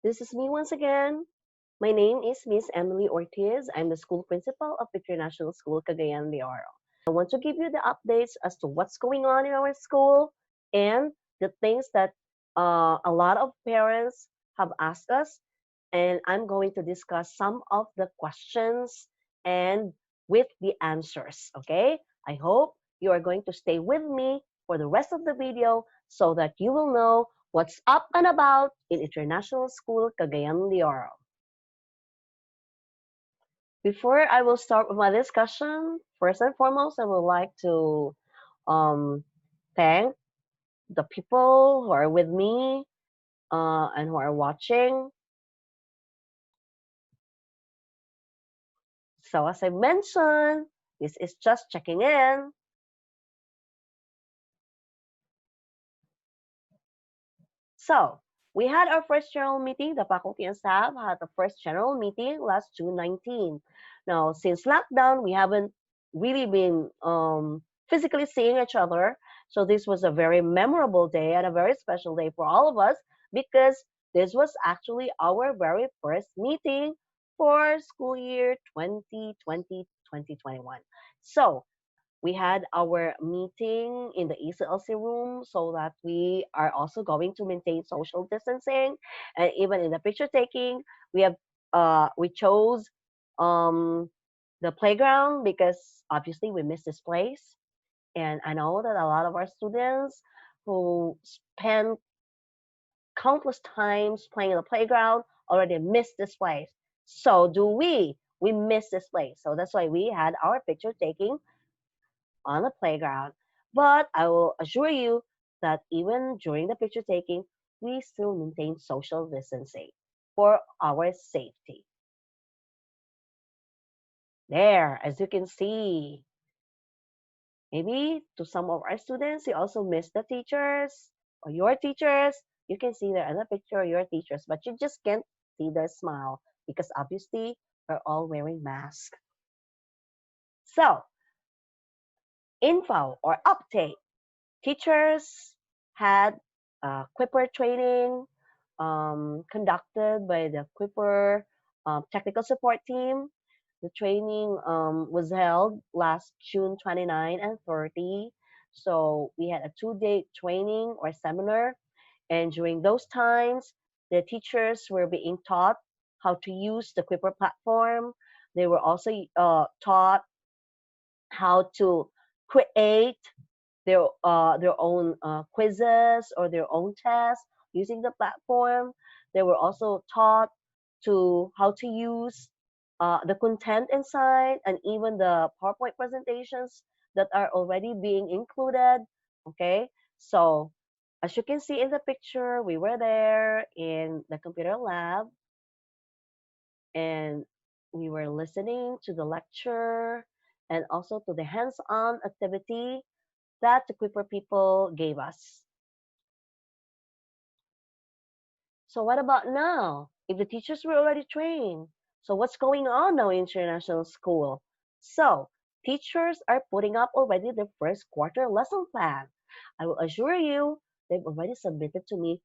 This is me once again. My name is Miss Emily Ortiz. I'm the school principal of International School Cagayan de Oro. I want to give you the updates as to what's going on in our school and the things that a lot of parents have asked us. And I'm going to discuss some of the questions and with the answers. Okay? I hope you are going to stay with me for the rest of the video so that you will know what's up and about in International School Cagayan de Oro. Before I will start with my discussion, first and foremost, I would like to um, thank the people who are with me and who are watching. So as I mentioned, this is just checking in. So we had our first general meeting. The faculty and staff had the first general meeting last June 19. Now, since lockdown, we haven't really been physically seeing each other. So this was a very memorable day and a very special day for all of us because this was actually our very first meeting for school year 2020-2021. So we had our meeting in the ECLC room so that we are also going to maintain social distancing, and even in the picture taking we chose um, the playground because obviously we miss this place, and I know that a lot of our students who spend countless times playing in the playground already miss this place. So do we miss this place, so that's why we had our picture taking on the playground. But I will assure you that even during the picture taking, we still maintain social distancing for our safety. There, as you can see, maybe to some of our students, you also miss the teachers or your teachers. You can see there in the picture your teachers, but you just can't see their smile because obviously we're all wearing masks. So, info or update. Teachers had Quipper training conducted by the Quipper technical support team. The training was held last June 29 and 30. So we had a 2-day training or seminar. And during those times, the teachers were being taught how to use the Quipper platform. They were also taught how to create their own quizzes or their own tests using the platform. They were also taught to how to use the content inside and even the PowerPoint presentations that are already being included. Okay, so as you can see in the picture, we were there in the computer lab and we were listening to the lecture and also to the hands-on activity that the Quipper people gave us. So what about now? If the teachers were already trained, so what's going on now in international school? So teachers are putting up already their first quarter lesson plan. I will assure you, they've already submitted to me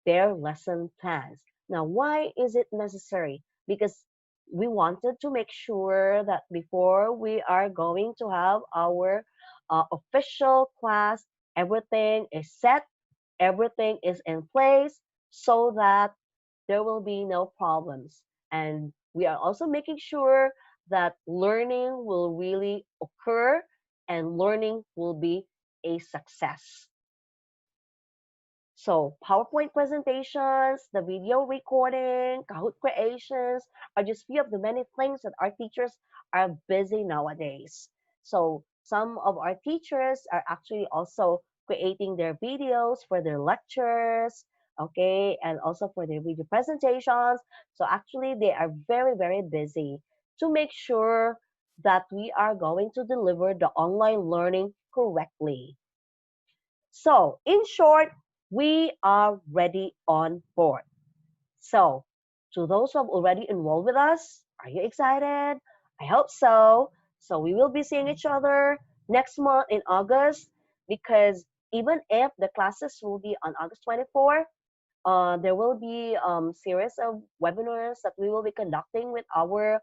their lesson plans. Now, why is it necessary? Because we wanted to make sure that before we are going to have our official class, everything is set, everything is in place so that there will be no problems. And we are also making sure that learning will really occur and learning will be a success. So PowerPoint presentations, the video recording, Kahoot creations are just few of the many things that our teachers are busy nowadays. So some of our teachers are actually also creating their videos for their lectures, okay, and also for their video presentations. So actually they are very, very busy to make sure that we are going to deliver the online learning correctly. So, in short, we are ready on board. So, to those who have already enrolled with us, are you excited? I hope so. So, we will be seeing each other next month in August because even if the classes will be on August 24, there will be series of webinars that we will be conducting with our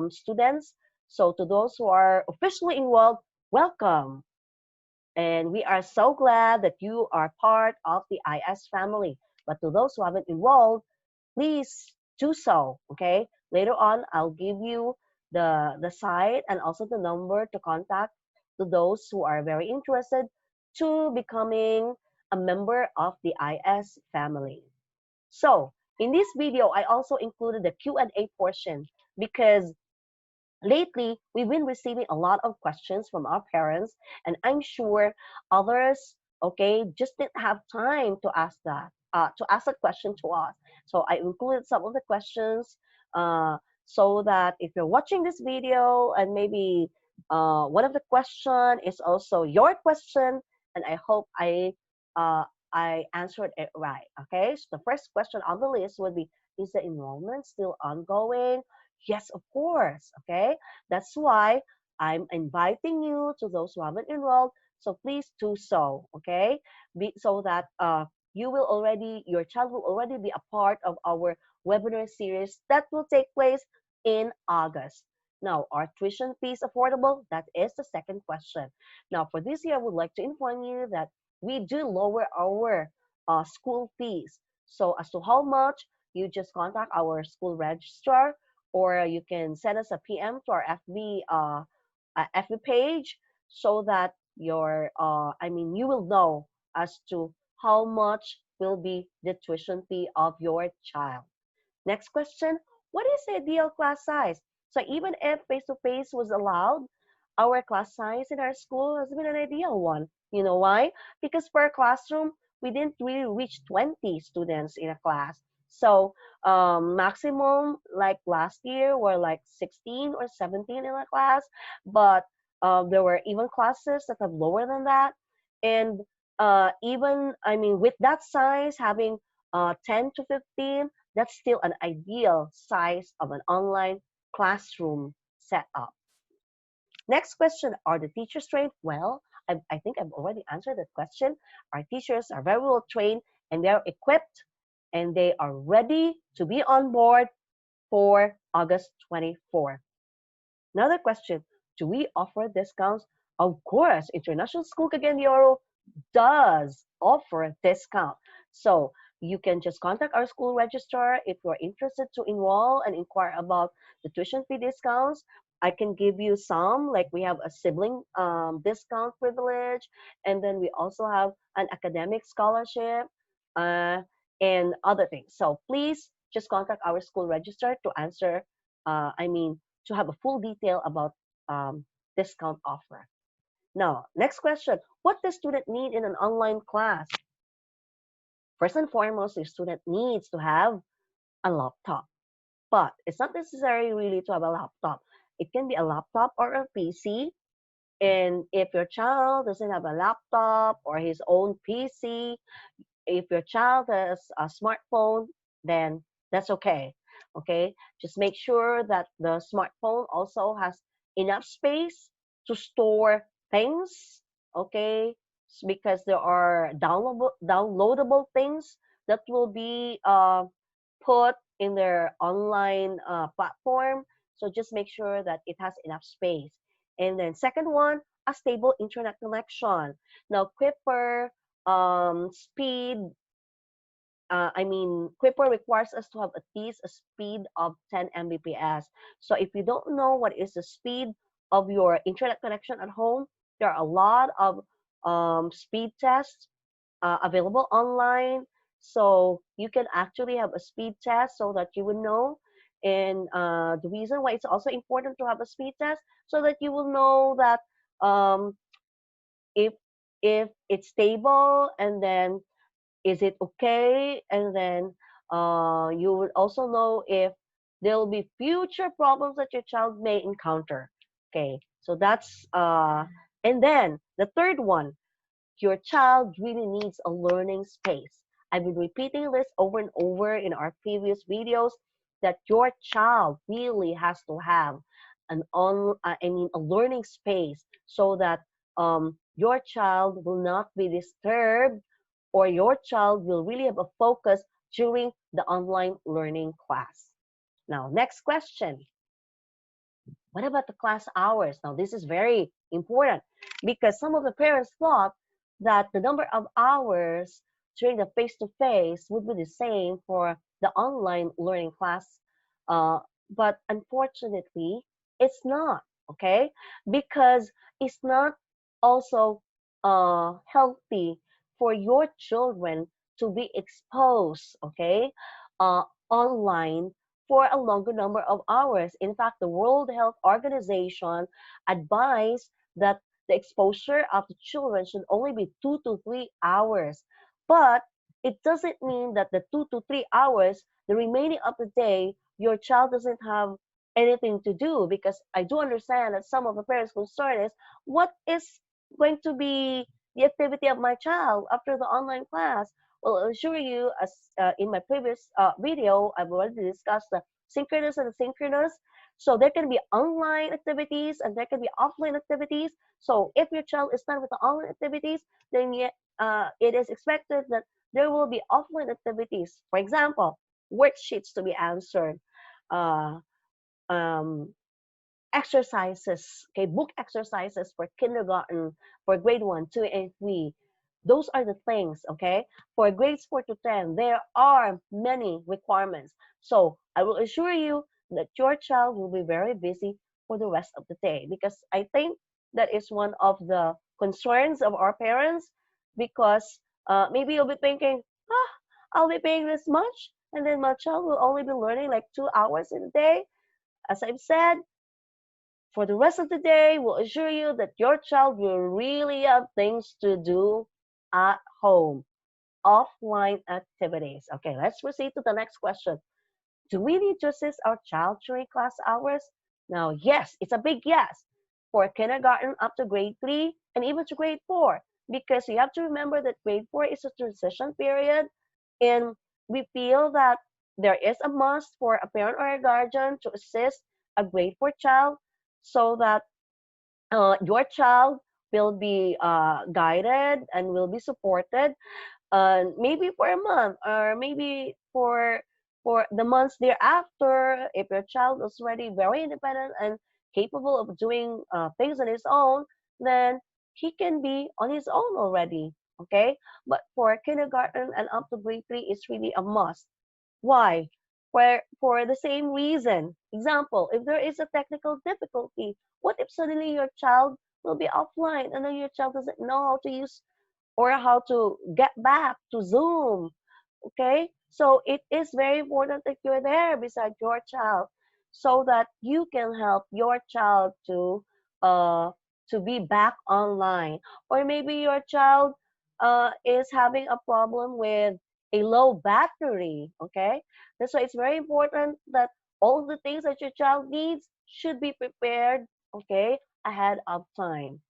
students. So to those who are officially enrolled, welcome. And we are so glad that you are part of the IS family. But to those who haven't enrolled, please do so. Okay. Later on, I'll give you the site and also the number to contact to those who are very interested to becoming a member of the IS family. So in this video, I also included the Q&A portion because lately we've been receiving a lot of questions from our parents, and I'm sure others, okay, just didn't have time to ask that question to us. So I included some of the questions uh, so that if you're watching this video and maybe one of the question is also your question, and I hope uh, I answered it right. Okay, so the first question on the list would be, is the enrollment still ongoing? Yes, of course. Okay. That's why I'm inviting you to those who haven't enrolled. So please do so. Okay. So that your child will already be a part of our webinar series that will take place in August. Now, are tuition fees affordable? That is the second question. Now, for this year, I would like to inform you that we do lower our school fees. So as to how much, you just contact our school registrar, or you can send us a PM to our FB page so that you will know as to how much will be the tuition fee of your child. Next question, what is the ideal class size? So even if face-to-face was allowed, our class size in our school has been an ideal one. You know why? Because per classroom, we didn't really reach 20 students in a class. So maximum like last year were like 16 or 17 in a class, but there were even classes that have lower than that. And with that size, having 10 to 15, that's still an ideal size of an online classroom setup. Next question, are the teachers trained? Well, I think I've already answered that question. Our teachers are very well trained and they're equipped and they are ready to be on board for August 24th. Another question, do we offer discounts? Of course, International School CDO does offer a discount. So you can just contact our school registrar if you're interested to enroll and inquire about the tuition fee discounts. I can give you some, like we have a sibling discount privilege, and then we also have an academic scholarship uh, and other things. So please just contact our school registrar to answer, to have a full detail about discount offer. Now, next question. What does student need in an online class? First and foremost, the student needs to have a laptop. But it's not necessary really to have a laptop. It can be a laptop or a PC. And if your child doesn't have a laptop or his own PC, if your child has a smartphone, then that's okay. Okay, just make sure that the smartphone also has enough space to store things. Okay, because there are downloadable things that will be put in their online platform. So just make sure that it has enough space. And then second one, a stable internet connection. Now, Quipper speed Quipper requires us to have at least a speed of 10 Mbps. So if you don't know what is the speed of your internet connection at home, there are a lot of speed tests available online. So you can actually have a speed test so that you will know. And the reason why it's also important to have a speed test so that you will know that um, if it's stable, and then is it okay, and then you would also know if there will be future problems that your child may encounter. Okay, so that's and then the third one, your child really needs a learning space. I've been repeating this over and over in our previous videos that your child really has to have a learning space so that your child will not be disturbed, or your child will really have a focus during the online learning class. Now, next question. What about the class hours? Now, this is very important because some of the parents thought that the number of hours during the face-to-face would be the same for the online learning class. Uh, but unfortunately, it's not, okay? Because it's not also healthy for your children to be exposed, okay, uh, online for a longer number of hours. In fact, the World Health Organization advised that the exposure of the children should only be 2 to 3 hours. But it doesn't mean that the 2 to 3 hours, the remaining of the day, your child doesn't have anything to do, because I do understand that some of the parents' concern is what is going to be the activity of my child after the online class. Well, I'll assure you, as in my previous video, I've already discussed the synchronous and asynchronous. So there can be online activities and there can be offline activities. So if your child is done with the online activities, then it is expected that there will be offline activities. For example, worksheets to be answered, uh, um, exercises, okay, book exercises for kindergarten, for grade 1, 2, and 3. Those are the things, okay? For grades 4 to 10, there are many requirements. So I will assure you that your child will be very busy for the rest of the day, because I think that is one of the concerns of our parents, because maybe you'll be thinking, ah, I'll be paying this much, and then my child will only be learning like 2 hours in a day. As I've said, for the rest of the day, we'll assure you that your child will really have things to do at home, offline activities. Okay, let's proceed to the next question. Do we need to assist our child during class hours? Now, yes, it's a big yes for kindergarten up to grade 3 and even to grade 4, because you have to remember that grade 4 is a transition period, and we feel that there is a must for a parent or a guardian to assist a grade 4 child, so that your child will be guided and will be supported, maybe for a month, or maybe for the months thereafter. If your child is already very independent and capable of doing things on his own, then he can be on his own already. Okay, but for kindergarten and up to grade 3, it's really a must. Why? For the same reason. Example, if there is a technical difficulty, what if suddenly your child will be offline and then your child doesn't know how to use or how to get back to Zoom? Okay, so it is very important that you're there beside your child, so that you can help your child uh to be back online. Or maybe your child is having a problem with a low battery. Okay, that's why it's very important that all the things that your child needs should be prepared, okay, ahead of time.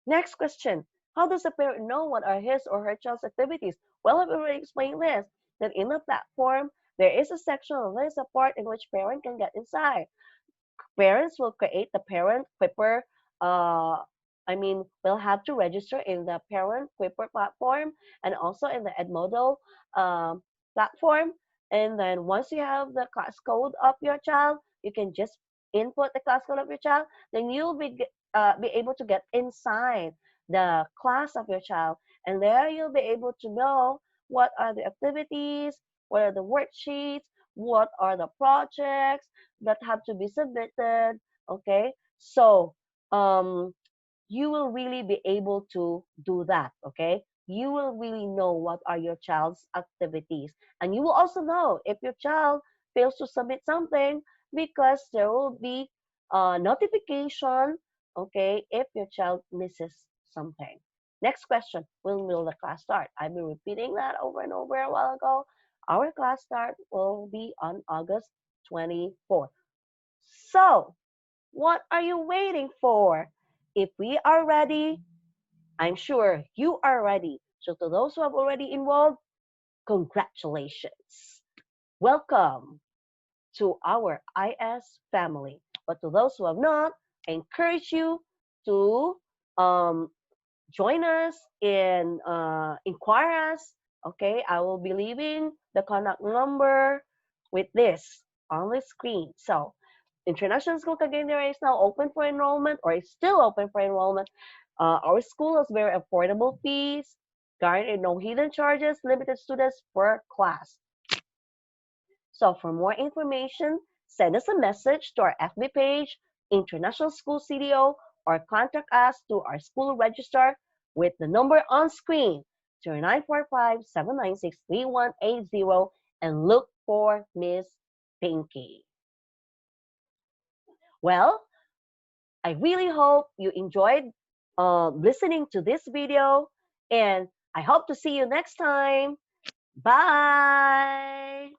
Next question. How does a parent know what are his or her child's activities? Well, I've already explained this, that in the platform, there is a section, or there is a part in which parent can get inside. Parents will create the parent Quipper. Will have to register in the parent Quipper platform and also in the Edmodo platform. And then once you have the class code of your child, you can just input the class code of your child. Then you'll be able to get inside the class of your child, and there you'll be able to know what are the activities, what are the worksheets, what are the projects that have to be submitted. Okay, so um you will really be able to do that. Okay, you will really know what are your child's activities, and you will also know if your child fails to submit something, because there will be a notification, okay, if your child misses something. Next question. When will the class start? I've been repeating that over and over a while ago. Our class start will be on August 24th. So, what are you waiting for? If we are ready, I'm sure you are ready. So, to those who have already enrolled, congratulations. Welcome to our IS family. But to those who have not, I encourage you to um, join us in inquire us Okay, I will be leaving the contact number with this on the screen. So, International School CDO is now open for enrollment, or is still open for enrollment. Our school has very affordable fees, guaranteed no hidden charges, limited students per class. So for more information, send us a message to our FB page, International School CDO, or contact us to our school registrar with the number on screen, 0945-796-3180, and look for Miss Pinky. Well, I really hope you enjoyed listening to this video, and I hope to see you next time. Bye!